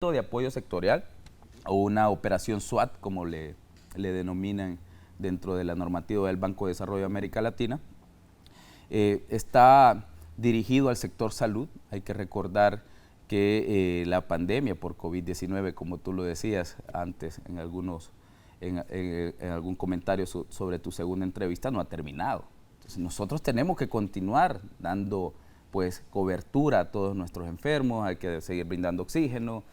crédito de apoyo sectorial o una operación SWAT, como le denominan dentro de la normativa del Banco de Desarrollo de América Latina. Está dirigido al sector salud. Hay que recordar que la pandemia por COVID-19, como tú lo decías antes en algún comentario sobre tu segunda entrevista, no ha terminado. Entonces nosotros tenemos que continuar dando pues cobertura a todos nuestros enfermos, hay que seguir brindando oxígeno,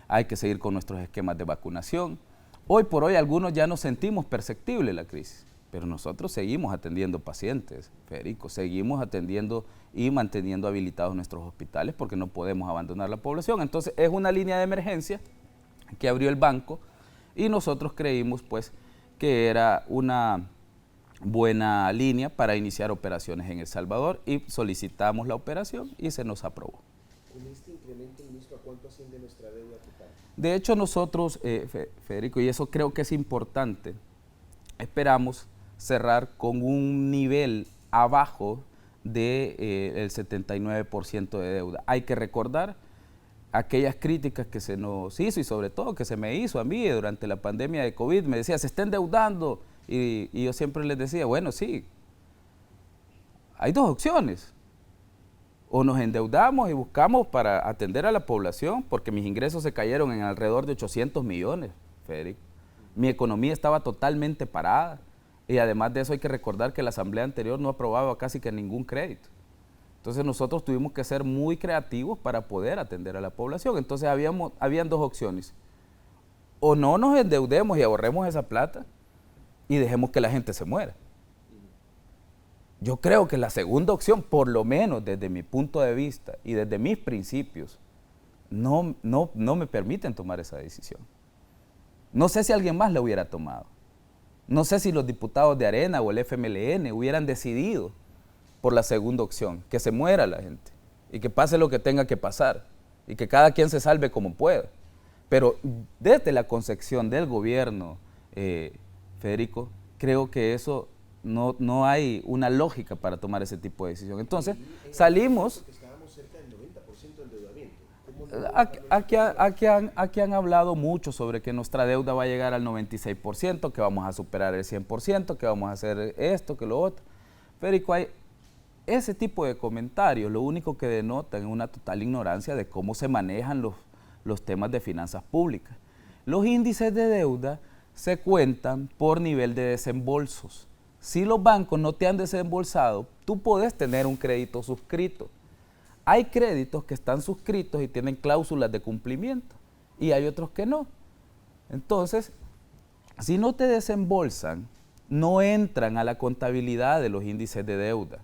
hay que seguir con nuestros esquemas de vacunación. Hoy por hoy algunos ya no sentimos perceptible la crisis, pero nosotros seguimos atendiendo pacientes, Federico, seguimos atendiendo y manteniendo habilitados nuestros hospitales porque no podemos abandonar la población. Entonces es una línea de emergencia que abrió el banco y nosotros creímos pues que era una buena línea para iniciar operaciones en El Salvador y solicitamos la operación y se nos aprobó. ¿Con este incremento, ministro, a cuánto asciende nuestra deuda total? De hecho nosotros, Federico, y eso creo que es importante, esperamos cerrar con un nivel abajo del 79% de deuda. Hay que recordar aquellas críticas que se nos hizo y sobre todo que se me hizo a mí durante la pandemia de COVID. Me decía, se está endeudando. Y yo siempre les decía, bueno, sí, hay dos opciones. O nos endeudamos y buscamos para atender a la población, porque mis ingresos se cayeron en alrededor de 800 millones, Federico. Mi economía estaba totalmente parada. Y además de eso hay que recordar que la asamblea anterior no aprobaba casi que ningún crédito. Entonces nosotros tuvimos que ser muy creativos para poder atender a la población. Entonces habían dos opciones. O no nos endeudemos y ahorremos esa plata y dejemos que la gente se muera. Yo creo que la segunda opción, por lo menos desde mi punto de vista y desde mis principios, no me permiten tomar esa decisión. No sé si alguien más la hubiera tomado. No sé si los diputados de Arena o el FMLN hubieran decidido por la segunda opción, que se muera la gente y que pase lo que tenga que pasar y que cada quien se salve como pueda. Pero desde la concepción del gobierno, Federico, creo que eso no hay una lógica para tomar ese tipo de decisión. Entonces, salimos. Estábamos cerca del 90% de endeudamiento. Aquí han hablado mucho sobre que nuestra deuda va a llegar al 96%, que vamos a superar el 100%, que vamos a hacer esto, que lo otro. Federico, ese tipo de comentarios lo único que denotan es una total ignorancia de cómo se manejan los temas de finanzas públicas. Los índices de deuda se cuentan por nivel de desembolsos. Si los bancos no te han desembolsado, tú puedes tener un crédito suscrito. Hay créditos que están suscritos y tienen cláusulas de cumplimiento y hay otros que no. Entonces, si no te desembolsan, no entran a la contabilidad de los índices de deuda.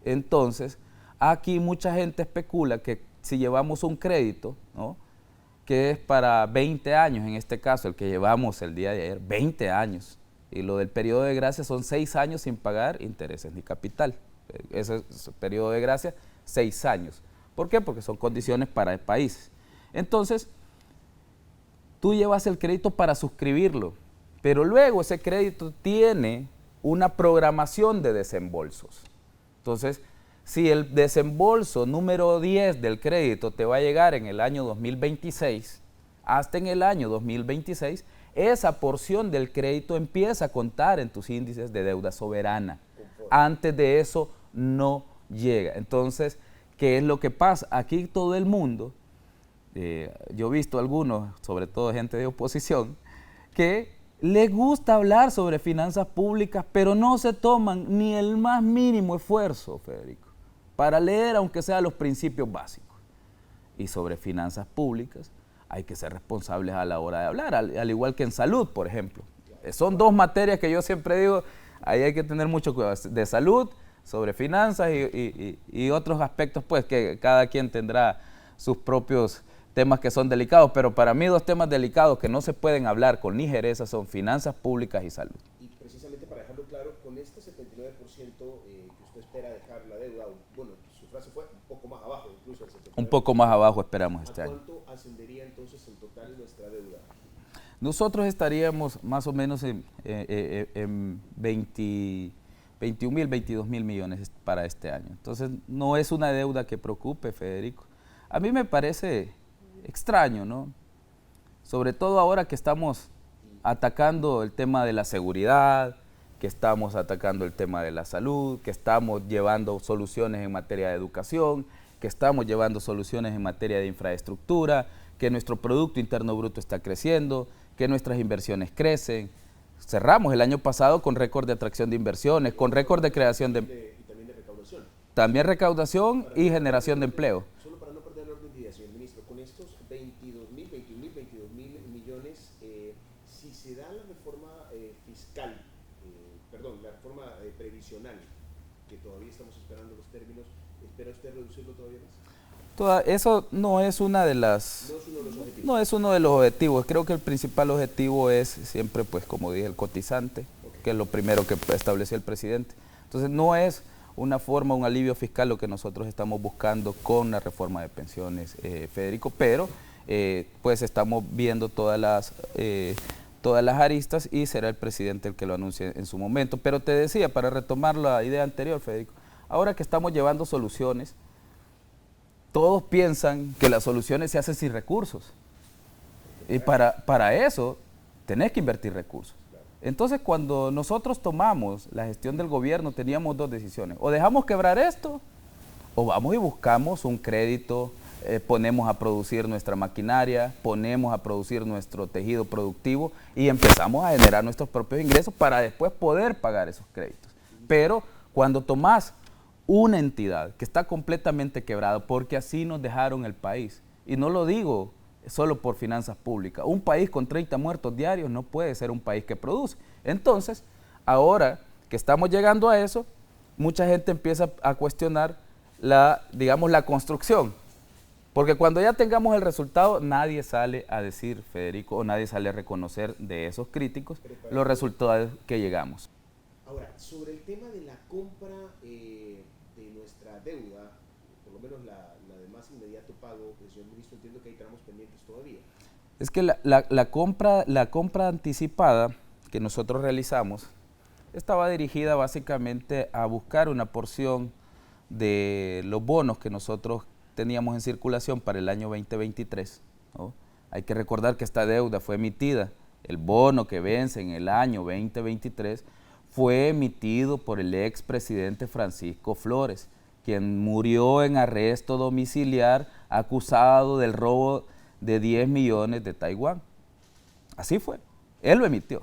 Entonces, aquí mucha gente especula que si llevamos un crédito, ¿no?, que es para 20 años, en este caso, el que llevamos el día de ayer, 20 años. Y lo del periodo de gracia son 6 años sin pagar intereses ni capital. Ese es el periodo de gracia, 6 años. ¿Por qué? Porque son condiciones para el país. Entonces, tú llevas el crédito para suscribirlo, pero luego ese crédito tiene una programación de desembolsos. Entonces, si el desembolso número 10 del crédito te va a llegar en el año 2026, hasta en el año 2026, esa porción del crédito empieza a contar en tus índices de deuda soberana. Antes de eso no llega. Entonces, ¿qué es lo que pasa? Aquí todo el mundo, yo he visto algunos, sobre todo gente de oposición, que les gusta hablar sobre finanzas públicas, pero no se toman ni el más mínimo esfuerzo, Federico, para leer aunque sea los principios básicos. Y sobre finanzas públicas hay que ser responsables a la hora de hablar, al igual que en salud, por ejemplo. Son dos materias que yo siempre digo, ahí hay que tener mucho cuidado, de salud, sobre finanzas y otros aspectos, pues que cada quien tendrá sus propios temas que son delicados, pero para mí dos temas delicados que no se pueden hablar con ligereza son finanzas públicas y salud. Y precisamente para dejarlo claro, con este 79% que usted espera dejar la deuda, bueno, su frase fue un poco más abajo, incluso el 79%. Un poco más abajo esperamos este año. ¿A cuánto ascendería entonces en total nuestra deuda? Nosotros estaríamos más o menos en 21.000, 22.000 millones para este año. Entonces no es una deuda que preocupe, Federico. A mí me parece extraño, ¿no?, sobre todo ahora que estamos atacando el tema de la seguridad, que estamos atacando el tema de la salud, que estamos llevando soluciones en materia de educación, que estamos llevando soluciones en materia de infraestructura, que nuestro Producto Interno Bruto está creciendo, que nuestras inversiones crecen. Cerramos el año pasado con récord de atracción de inversiones, con récord de creación de... Y también de recaudación. También recaudación y generación de empleo. Solo para no perder el orden de idea, señor ministro, con estos 22 mil millones, si se da la reforma fiscal, la reforma previsional, que todavía estamos esperando los términos, ¿espera usted reducirlo todavía más? Eso no es una de las... No es uno de los objetivos. Creo que el principal objetivo es siempre, pues como dije, el cotizante, que es lo primero que estableció el presidente. Entonces no es una forma, un alivio fiscal lo que nosotros estamos buscando con la reforma de pensiones, Federico, pero pues estamos viendo todas las aristas y será el presidente el que lo anuncie en su momento. Pero te decía, para retomar la idea anterior, Federico, ahora que estamos llevando soluciones, todos piensan que las soluciones se hacen sin recursos. Y para eso tenés que invertir recursos. Entonces, cuando nosotros tomamos la gestión del gobierno, teníamos dos decisiones. O dejamos quebrar esto, o vamos y buscamos un crédito, ponemos a producir nuestra maquinaria, ponemos a producir nuestro tejido productivo y empezamos a generar nuestros propios ingresos para después poder pagar esos créditos. Pero cuando tomás una entidad que está completamente quebrada, porque así nos dejaron el país, y no lo digo solo por finanzas públicas, un país con 30 muertos diarios no puede ser un país que produce. Entonces, ahora que estamos llegando a eso, mucha gente empieza a cuestionar digamos, la construcción, porque cuando ya tengamos el resultado, nadie sale a decir, Federico, o nadie sale a reconocer de esos críticos los resultados que llegamos. Ahora, sobre el tema de la compra de nuestra deuda, por lo menos la de más inmediato pago, señor ministro, entiendo que hay tramos pendientes todavía. Es que la compra anticipada que nosotros realizamos estaba dirigida básicamente a buscar una porción de los bonos que nosotros teníamos en circulación para el año 2023, ¿no? Hay que recordar que esta deuda fue emitida, el bono que vence en el año 2023 fue emitido por el expresidente Francisco Flores, quien murió en arresto domiciliar acusado del robo de 10 millones de Taiwán. Así fue, él lo emitió.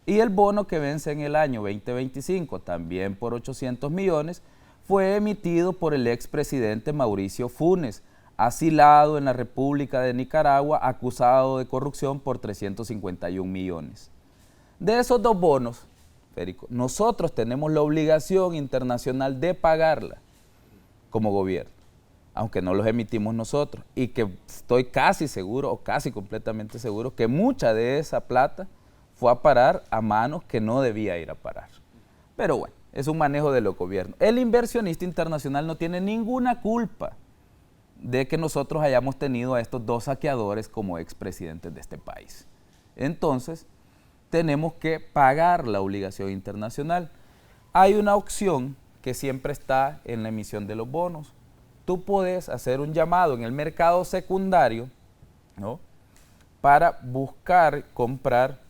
Y el bono que vence en el año 2025, también por 800 millones, fue emitido por el expresidente Mauricio Funes, asilado en la República de Nicaragua, acusado de corrupción por 351 millones. De esos dos bonos, Federico, nosotros tenemos la obligación internacional de pagarla como gobierno, aunque no los emitimos nosotros, y que estoy casi seguro, o casi completamente seguro, que mucha de esa plata fue a parar a manos que no debía ir a parar. Pero bueno, es un manejo de los gobiernos. El inversionista internacional no tiene ninguna culpa de que nosotros hayamos tenido a estos dos saqueadores como expresidentes de este país. Entonces, tenemos que pagar la obligación internacional. Hay una opción que siempre está en la emisión de los bonos. Tú puedes hacer un llamado en el mercado secundario, ¿no?, para buscar comprar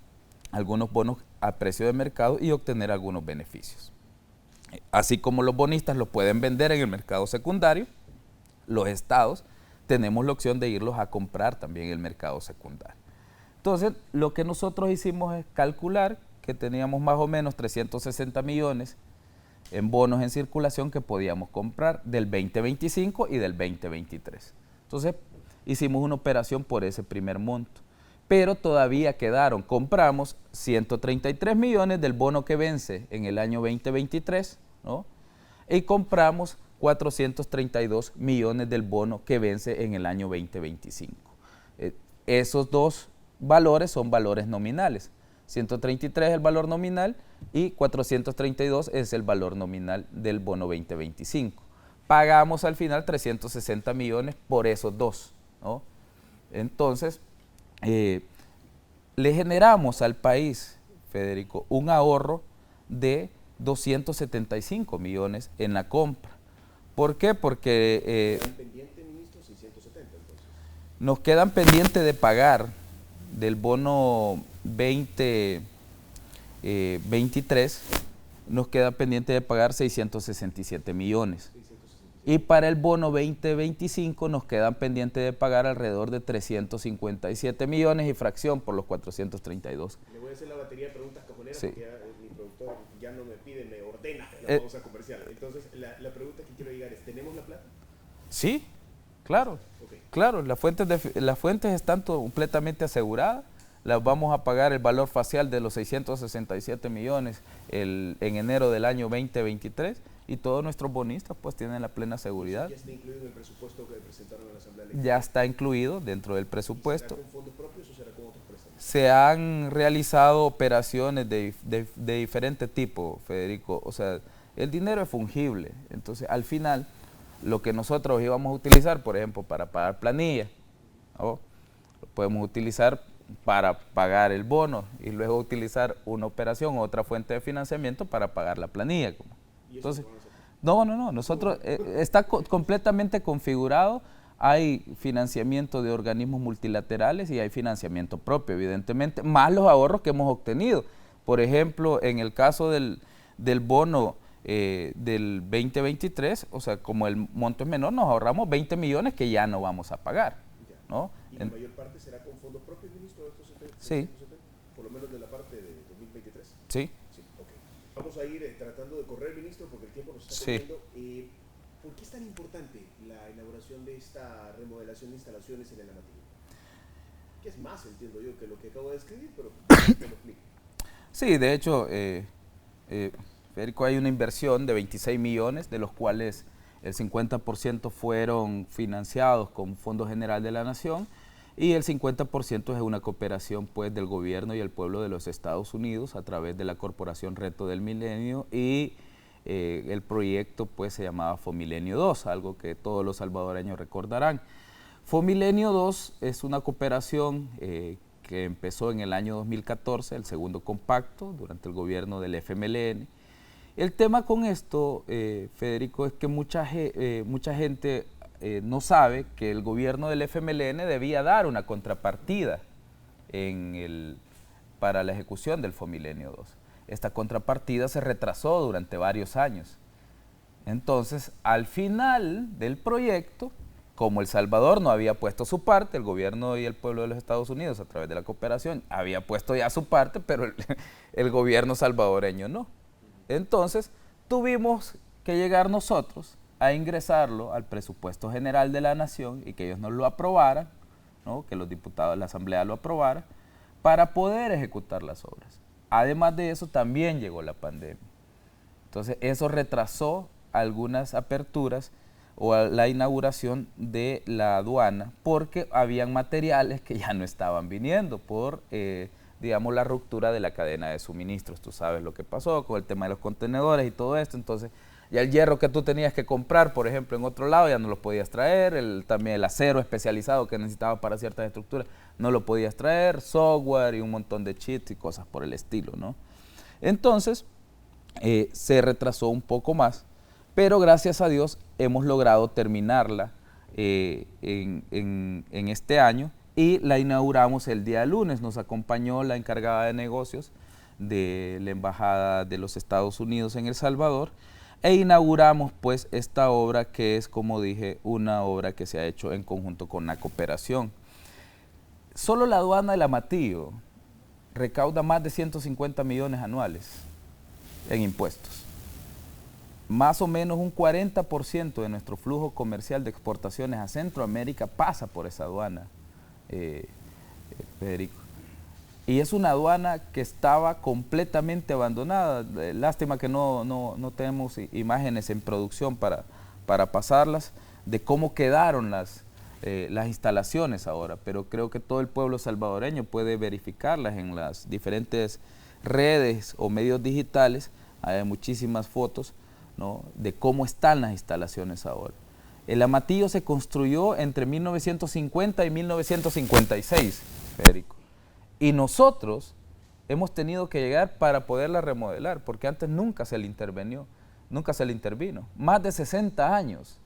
algunos bonos a precio de mercado y obtener algunos beneficios. Así como los bonistas los pueden vender en el mercado secundario, los estados tenemos la opción de irlos a comprar también en el mercado secundario. Entonces, lo que nosotros hicimos es calcular que teníamos más o menos 360 millones en bonos en circulación que podíamos comprar del 2025 y del 2023. Entonces, hicimos una operación por ese primer monto, pero todavía quedaron. Compramos 133 millones del bono que vence en el año 2023, ¿no?, y compramos 432 millones del bono que vence en el año 2025. Esos dos valores son valores nominales. 133 es el valor nominal y 432 es el valor nominal del bono 2025. Pagamos al final 360 millones por esos dos, ¿no? Entonces, le generamos al país, Federico, un ahorro de 275 millones en la compra. ¿Por qué? Porque ¿Quedan pendientes, ministro? 670 entonces. nos quedan pendientes de pagar del bono 2023 nos queda pendiente de pagar 667 millones. Y para el bono 2025 nos quedan pendientes de pagar alrededor de 357 millones y fracción por los 432. Le voy a hacer la batería de preguntas cajoneras Sí. porque ya, mi productor ya no me pide, me ordena la pausa comercial. Entonces, la pregunta que quiero llegar es, ¿tenemos la plata? Sí, claro. Okay. Claro, las fuentes están completamente aseguradas. Las vamos a pagar el valor facial de los 667 millones en enero del año 2023 y todos nuestros bonistas pues tienen la plena seguridad. ¿Ya está incluido en el presupuesto que presentaron en la Asamblea Legislativa? Ya está incluido dentro del presupuesto. ¿Será con fondos propios o será con otros préstamos? Se han realizado operaciones de diferente tipo, Federico. O sea, el dinero es fungible. Entonces, al final, lo que nosotros íbamos a utilizar, por ejemplo, para pagar planilla, ¿no? Lo podemos utilizar para pagar el bono y luego utilizar una operación o otra fuente de financiamiento para pagar la planilla. Entonces, no, nosotros está completamente configurado. Hay financiamiento de organismos multilaterales y hay financiamiento propio, evidentemente, más los ahorros que hemos obtenido. Por ejemplo, en el caso del bono del 2023, o sea, como el monto es menor, nos ahorramos 20 millones que ya no vamos a pagar, ¿no? ¿Y la mayor parte será con fondos propios, ministro, de estos 70? Sí. Por lo menos de la parte de 2023. Sí. Sí, ok. Vamos a ir tratando de correr, ministro, porque el tiempo nos está Sí. comiendo. ¿Por qué es tan importante la inauguración de esta remodelación de instalaciones en el Amatillo? Que es más, entiendo yo, que lo que acabo de escribir, pero que lo explique. Sí, de hecho, Federico, hay una inversión de 26 millones, de los cuales el 50% fueron financiados con Fondo General de la Nación y el 50% es una cooperación pues, del gobierno y el pueblo de los Estados Unidos a través de la Corporación Reto del Milenio y el proyecto pues, se llamaba Fomilenio 2, algo que todos los salvadoreños recordarán. Fomilenio 2 es una cooperación que empezó en el año 2014, el segundo compacto, durante el gobierno del FMLN. El tema con esto, Federico, es que mucha gente no sabe que el gobierno del FMLN debía dar una contrapartida para la ejecución del Fomilenio 2. Esta contrapartida se retrasó durante varios años. Entonces, al final del proyecto, como El Salvador no había puesto su parte, el gobierno y el pueblo de los Estados Unidos, a través de la cooperación, había puesto ya su parte, pero el gobierno salvadoreño no. Entonces, tuvimos que llegar nosotros a ingresarlo al presupuesto general de la Nación y que ellos nos lo aprobaran, ¿no? Que los diputados de la Asamblea lo aprobaran, para poder ejecutar las obras. Además de eso, también llegó la pandemia. Entonces, eso retrasó algunas aperturas o la inauguración de la aduana porque habían materiales que ya no estaban viniendo por digamos, la ruptura de la cadena de suministros. Tú sabes lo que pasó con el tema de los contenedores y todo esto. Entonces, ya el hierro que tú tenías que comprar, por ejemplo, en otro lado, ya no lo podías traer. También el acero especializado que necesitabas para ciertas estructuras, no lo podías traer. Software y un montón de cheats y cosas por el estilo, ¿no? Entonces, se retrasó un poco más, pero gracias a Dios hemos logrado terminarla en este año. Y la inauguramos el día lunes. Nos acompañó la encargada de negocios de la Embajada de los Estados Unidos en El Salvador e inauguramos pues esta obra que es, como dije, una obra que se ha hecho en conjunto con la cooperación. Solo la aduana del Amatillo recauda más de 150 millones anuales en impuestos. Más o menos un 40% de nuestro flujo comercial de exportaciones a Centroamérica pasa por esa aduana. Federico. Y es una aduana que estaba completamente abandonada. Lástima que no tenemos imágenes en producción para pasarlas de cómo quedaron las instalaciones ahora, pero creo que todo el pueblo salvadoreño puede verificarlas en las diferentes redes o medios digitales. Hay muchísimas fotos, ¿no?, de cómo están las instalaciones ahora. El Amatillo se construyó entre 1950 y 1956, Federico. Y nosotros hemos tenido que llegar para poderla remodelar, porque antes nunca se le intervino. Más de 60 años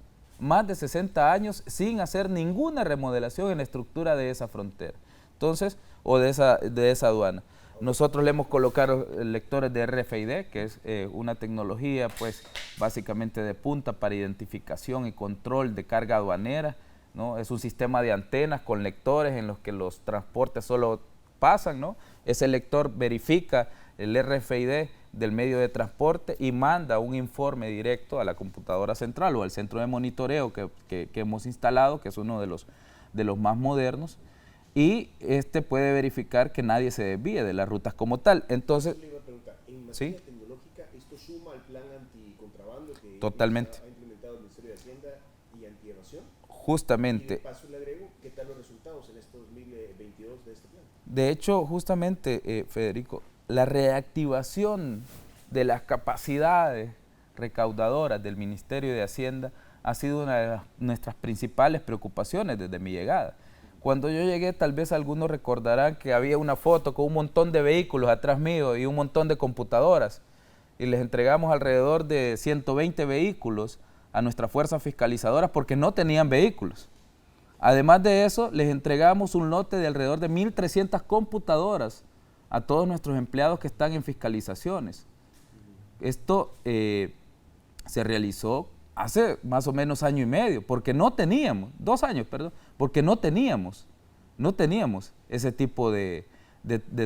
sin hacer ninguna remodelación en la estructura de esa frontera. Entonces, o de esa aduana. Nosotros le hemos colocado lectores de RFID, que es una tecnología pues básicamente de punta para identificación y control de carga aduanera, ¿no? Es un sistema de antenas con lectores en los que los transportes solo pasan, ¿no? Ese lector verifica el RFID del medio de transporte y manda un informe directo a la computadora central o al centro de monitoreo que hemos instalado, que es uno de los más modernos, y este puede verificar que nadie se desvíe de las rutas como tal. Entonces, le iba a preguntar, en ¿sí? materia tecnológica, ¿esto suma al plan anticontrabando que Totalmente. ha implementado el Ministerio de Hacienda y antievasión? Justamente. Y de paso le agrego, ¿qué tal los resultados en este 2022 de este plan? De hecho, justamente, Federico, la reactivación de las capacidades recaudadoras del Ministerio de Hacienda ha sido una de nuestras principales preocupaciones desde mi llegada. Cuando yo llegué, tal vez algunos recordarán que había una foto con un montón de vehículos atrás mío y un montón de computadoras, y les entregamos alrededor de 120 vehículos a nuestras fuerzas fiscalizadoras porque no tenían vehículos. Además de eso, les entregamos un lote de alrededor de 1.300 computadoras a todos nuestros empleados que están en fiscalizaciones. Esto se realizó hace más o menos año y medio, porque no teníamos, 2 años, perdón, porque no teníamos ese tipo de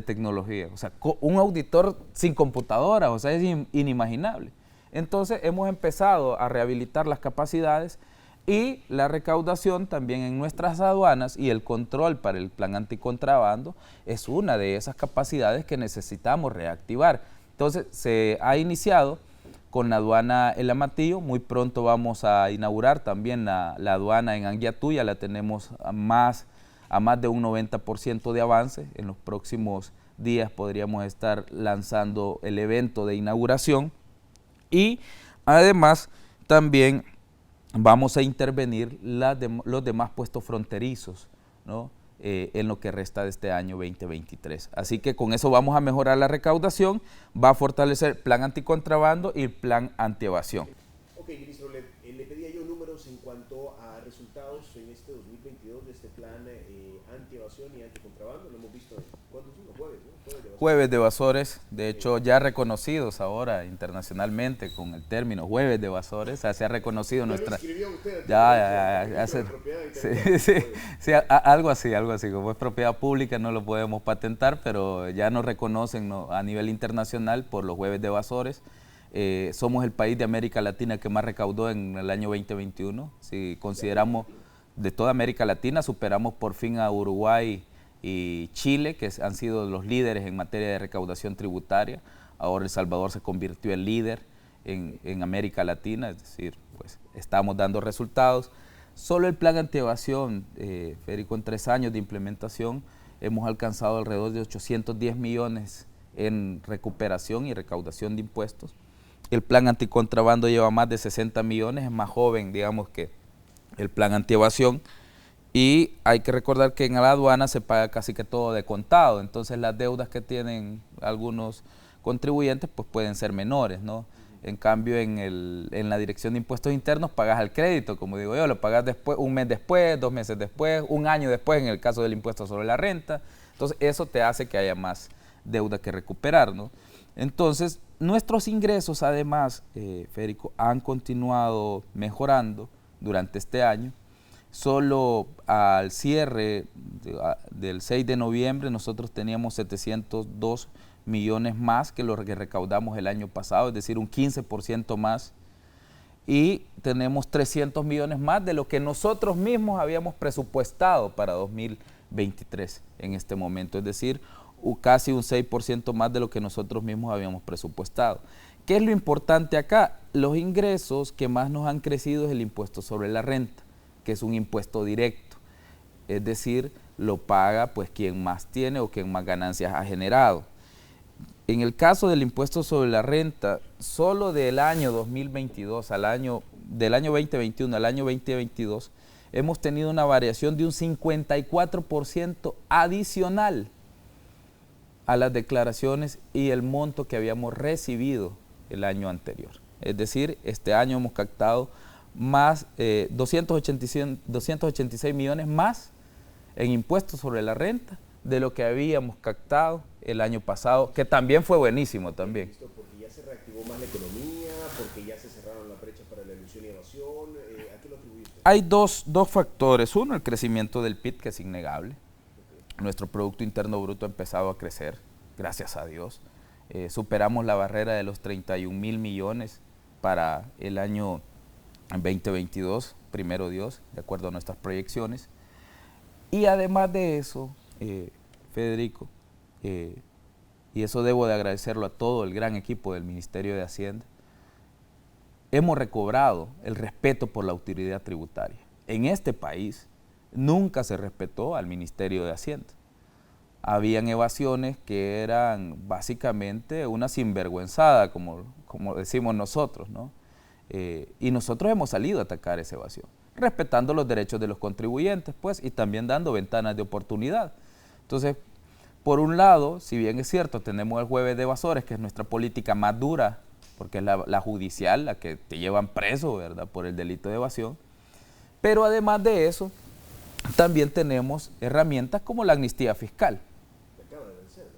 tecnología. O sea, un auditor sin computadora, o sea, es inimaginable. Entonces hemos empezado a rehabilitar las capacidades y la recaudación también en nuestras aduanas y el control para el plan anticontrabando es una de esas capacidades que necesitamos reactivar. Entonces se ha iniciado con la aduana El Amatillo, muy pronto vamos a inaugurar también la aduana en Anguiatú, la tenemos a más de un 90% de avance. En los próximos días podríamos estar lanzando el evento de inauguración y además también vamos a intervenir los demás puestos fronterizos, ¿no? En lo que resta de este año 2023. Así que con eso vamos a mejorar la recaudación, va a fortalecer el plan anticontrabando y el plan antievasión. Ok, ministro, le pedía yo números en cuanto a resultados en este 2022 de este plan antievasión y anticontrabando. Lo hemos visto, ¿cuándo son los jueves? ¿No? Jueves de evasores, de hecho ya reconocidos ahora internacionalmente con el término jueves de evasores, o sea, se ha reconocido nuestra... Algo así, como es propiedad pública no lo podemos patentar, pero ya nos reconocen, ¿no?, a nivel internacional por los jueves de evasores. Somos el país de América Latina que más recaudó en el año 2021, si consideramos de toda América Latina, superamos por fin a Uruguay y Chile, que han sido los líderes en materia de recaudación tributaria. Ahora El Salvador se convirtió en líder en América Latina, es decir, pues estamos dando resultados. Solo el plan antievasión, Federico, en 3 años de implementación, hemos alcanzado alrededor de 810 millones en recuperación y recaudación de impuestos. El plan anticontrabando lleva más de 60 millones, es más joven, digamos, que el plan antievasión. Y hay que recordar que en la aduana se paga casi que todo de contado, entonces las deudas que tienen algunos contribuyentes pues pueden ser menores, ¿no? En cambio en la Dirección de Impuestos Internos pagas al crédito, como digo yo, lo pagas después, un mes después, 2 meses después, un año después en el caso del impuesto sobre la renta. Entonces eso te hace que haya más deuda que recuperar, ¿no? Entonces nuestros ingresos además, Federico, han continuado mejorando durante este año. Solo al cierre del 6 de noviembre nosotros teníamos 702 millones más que lo que recaudamos el año pasado, es decir, un 15% más, y tenemos 300 millones más de lo que nosotros mismos habíamos presupuestado para 2023 en este momento, es decir, casi un 6% más de lo que nosotros mismos habíamos presupuestado. ¿Qué es lo importante acá? Los ingresos que más nos han crecido es el impuesto sobre la renta, que es un impuesto directo, es decir, lo paga pues quien más tiene o quien más ganancias ha generado. En el caso del impuesto sobre la renta, solo del año 2022 del año 2021 al año 2022, hemos tenido una variación de un 54% adicional a las declaraciones y el monto que habíamos recibido el año anterior. Es decir, este año hemos captado más 286 millones más en impuestos sobre la renta de lo que habíamos captado el año pasado, que también fue buenísimo también. Porque ya se reactivó más la economía, porque ya se cerraron las brechas para la ilusión y evasión. ¿A qué lo atribuiste? Hay dos factores. Uno, el crecimiento del PIB, que es innegable. Nuestro Producto Interno Bruto ha empezado a crecer, gracias a Dios. Superamos la barrera de los 31.000 millones para el año 2022, primero Dios, de acuerdo a nuestras proyecciones. Y además de eso, Federico, y eso debo de agradecerlo a todo el gran equipo del Ministerio de Hacienda, hemos recobrado el respeto por la autoridad tributaria. En este país nunca se respetó al Ministerio de Hacienda. Habían evasiones que eran básicamente una sinvergüenzada, como decimos nosotros, ¿no? Y nosotros hemos salido a atacar esa evasión, respetando los derechos de los contribuyentes, pues, y también dando ventanas de oportunidad. Entonces, por un lado, si bien es cierto, tenemos el jueves de evasores, que es nuestra política más dura, porque es la judicial, la que te llevan preso, ¿verdad?, por el delito de evasión. Pero además de eso, también tenemos herramientas como la amnistía fiscal.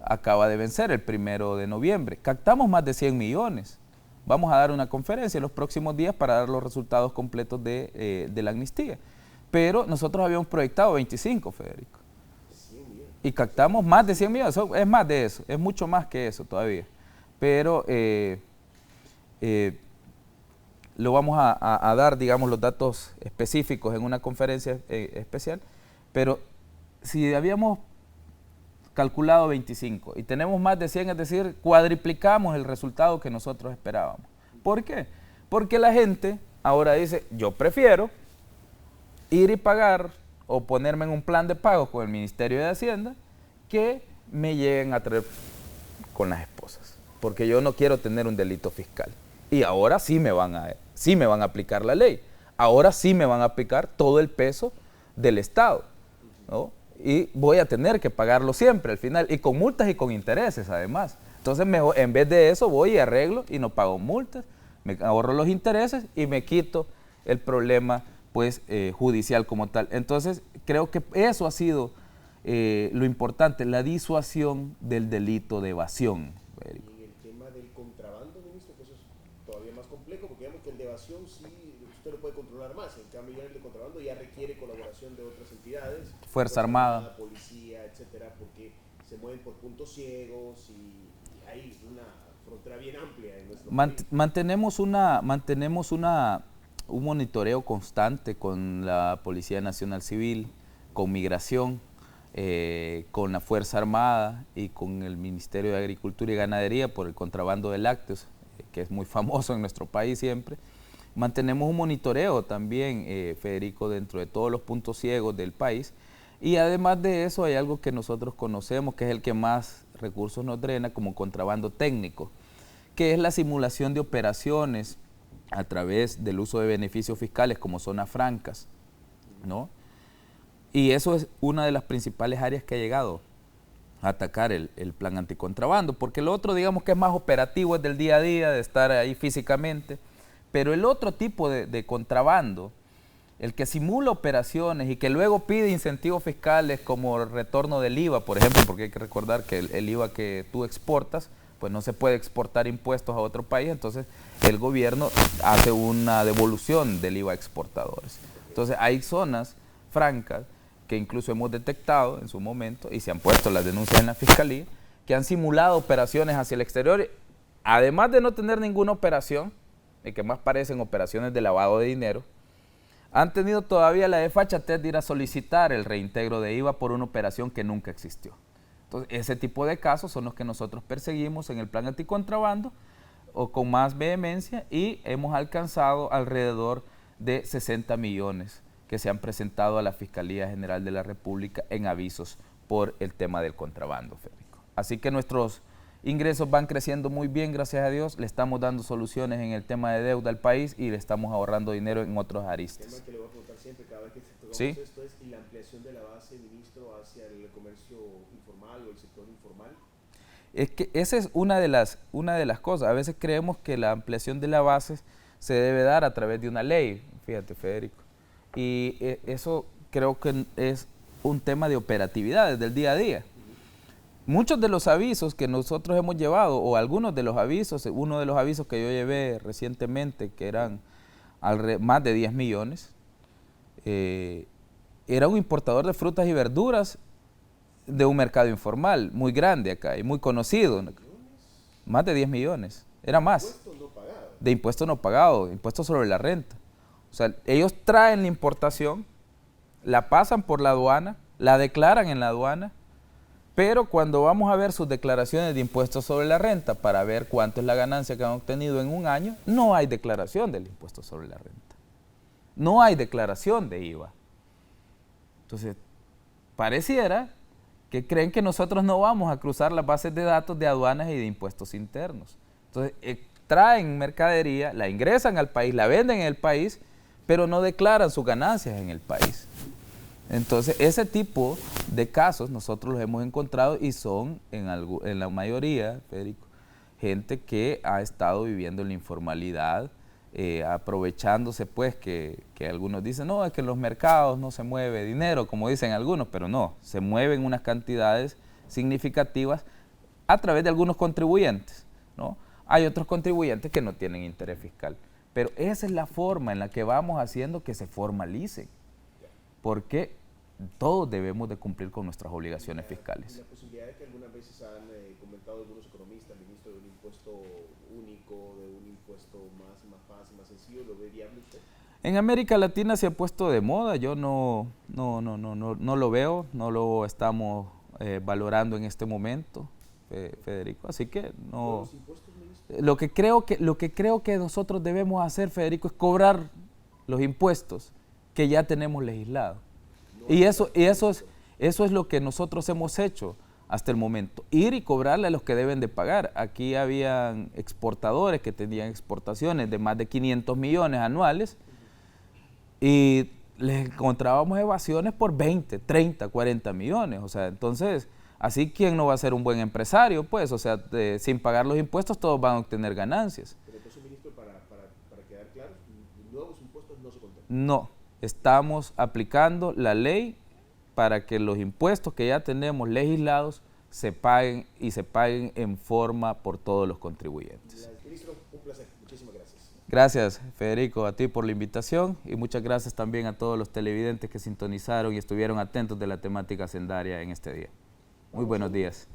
Acaba de vencer el 1 de noviembre. Captamos más de 100 millones. Vamos a dar una conferencia en los próximos días para dar los resultados completos de la amnistía. Pero nosotros habíamos proyectado 25, Federico. Y captamos más de 100 millones. Es más de eso, es mucho más que eso todavía. Pero lo vamos a dar, digamos, los datos específicos en una conferencia especial. Pero si habíamos calculado 25 y tenemos más de 100, es decir, cuadriplicamos el resultado que nosotros esperábamos. ¿Por qué? Porque la gente ahora dice, yo prefiero ir y pagar o ponerme en un plan de pago con el Ministerio de Hacienda que me lleguen a traer con las esposas, porque yo no quiero tener un delito fiscal. Y ahora sí me van a aplicar la ley, ahora sí me van a aplicar todo el peso del Estado, ¿no? Y voy a tener que pagarlo siempre al final, y con multas y con intereses además. Entonces mejor, en vez de eso voy y arreglo y no pago multas, me ahorro los intereses y me quito el problema, pues, judicial como tal. Entonces creo que eso ha sido lo importante, la disuasión del delito de evasión. Y en el tema del contrabando, ministro, que eso es todavía más complejo, porque digamos que el de evasión sí usted lo puede controlar más, en cambio ya el de contrabando ya requiere colaboración de otras entidades, Fuerza Armada, policía, etcétera, porque se mueven por puntos ciegos y hay una frontera bien amplia en nuestro país. Mantenemos un monitoreo constante con la Policía Nacional Civil, con Migración, con la Fuerza Armada y con el Ministerio de Agricultura y Ganadería por el contrabando de lácteos, que es muy famoso en nuestro país siempre. Mantenemos un monitoreo también, Federico, dentro de todos los puntos ciegos del país. Y además de eso hay algo que nosotros conocemos, que es el que más recursos nos drena, como contrabando técnico, que es la simulación de operaciones a través del uso de beneficios fiscales como zonas francas, ¿no? Y eso es una de las principales áreas que ha llegado a atacar el plan anticontrabando, porque lo otro, digamos, que es más operativo, es del día a día, de estar ahí físicamente, pero el otro tipo de contrabando, el que simula operaciones y que luego pide incentivos fiscales como retorno del IVA, por ejemplo, porque hay que recordar que el IVA que tú exportas, pues no se puede exportar impuestos a otro país, entonces el gobierno hace una devolución del IVA a exportadores. Entonces hay zonas francas que incluso hemos detectado en su momento y se han puesto las denuncias en la fiscalía, que han simulado operaciones hacia el exterior, además de no tener ninguna operación, y que más parecen operaciones de lavado de dinero, han tenido todavía la desfachatez de ir a solicitar el reintegro de IVA por una operación que nunca existió. Entonces, ese tipo de casos son los que nosotros perseguimos en el plan anticontrabando o con más vehemencia, y hemos alcanzado alrededor de 60 millones que se han presentado a la Fiscalía General de la República en avisos por el tema del contrabando, Federico. Así que nuestros ingresos van creciendo muy bien, gracias a Dios. Le estamos dando soluciones en el tema de deuda al país y le estamos ahorrando dinero en otros aristas. El tema que le voy a preguntar siempre, cada vez que tocamos ¿Sí? esto, es la ampliación de la base, ministro, hacia el comercio informal o el sector informal. Es que esa es una de las cosas. A veces creemos que la ampliación de la base se debe dar a través de una ley, fíjate, Federico. Y eso creo que es un tema de operatividad desde el día a día. muchos de los avisos que nosotros hemos llevado, o algunos de los avisos, uno de los avisos que yo llevé recientemente, que eran más de 10 millones, era un importador de frutas y verduras de un mercado informal muy grande acá y muy conocido. Más de 10 millones, era más. De impuestos no pagados, impuestos sobre la renta. O sea, ellos traen la importación, la pasan por la aduana, la declaran en la aduana, pero cuando vamos a ver sus declaraciones de impuestos sobre la renta para ver cuánto es la ganancia que han obtenido en un año, no hay declaración del impuesto sobre la renta. No hay declaración de IVA. Entonces, pareciera que creen que nosotros no vamos a cruzar las bases de datos de aduanas y de impuestos internos. Entonces, traen mercadería, la ingresan al país, la venden en el país, pero no declaran sus ganancias en el país. Entonces, ese tipo de casos nosotros los hemos encontrado y son, en la mayoría, Federico, gente que ha estado viviendo en la informalidad, aprovechándose pues que algunos dicen, no, es que en los mercados no se mueve dinero, como dicen algunos, pero no, se mueven unas cantidades significativas a través de algunos contribuyentes, ¿no? Hay otros contribuyentes que no tienen interés fiscal, pero esa es la forma en la que vamos haciendo que se formalicen, porque todos debemos de cumplir con nuestras obligaciones fiscales. La posibilidad de que algunas veces han comentado algunos economistas, ministro, de un impuesto único, de un impuesto más fácil, más sencillo, ¿lo ve viable usted? En América Latina se ha puesto de moda, yo no lo veo, no lo estamos valorando en este momento, Federico, así que no. ¿Los impuestos, ministro? Lo que creo que nosotros debemos hacer, Federico, es cobrar los impuestos que ya tenemos legislados. Y eso es lo que nosotros hemos hecho hasta el momento, ir y cobrarle a los que deben de pagar. Aquí habían exportadores que tenían exportaciones de más de 500 millones anuales y les encontrábamos evasiones por 20, 30, 40 millones. O sea, entonces, así ¿quién no va a ser un buen empresario? Pues, o sea, sin pagar los impuestos todos van a obtener ganancias. Pero entonces, ministro, para quedar claros, nuevos impuestos no se contemplan. No. Estamos aplicando la ley para que los impuestos que ya tenemos legislados se paguen y se paguen en forma por todos los contribuyentes. Ministro, un placer. Muchísimas gracias. Gracias, Federico, a ti por la invitación y muchas gracias también a todos los televidentes que sintonizaron y estuvieron atentos de la temática hacendaria en este día. Muy buenos días.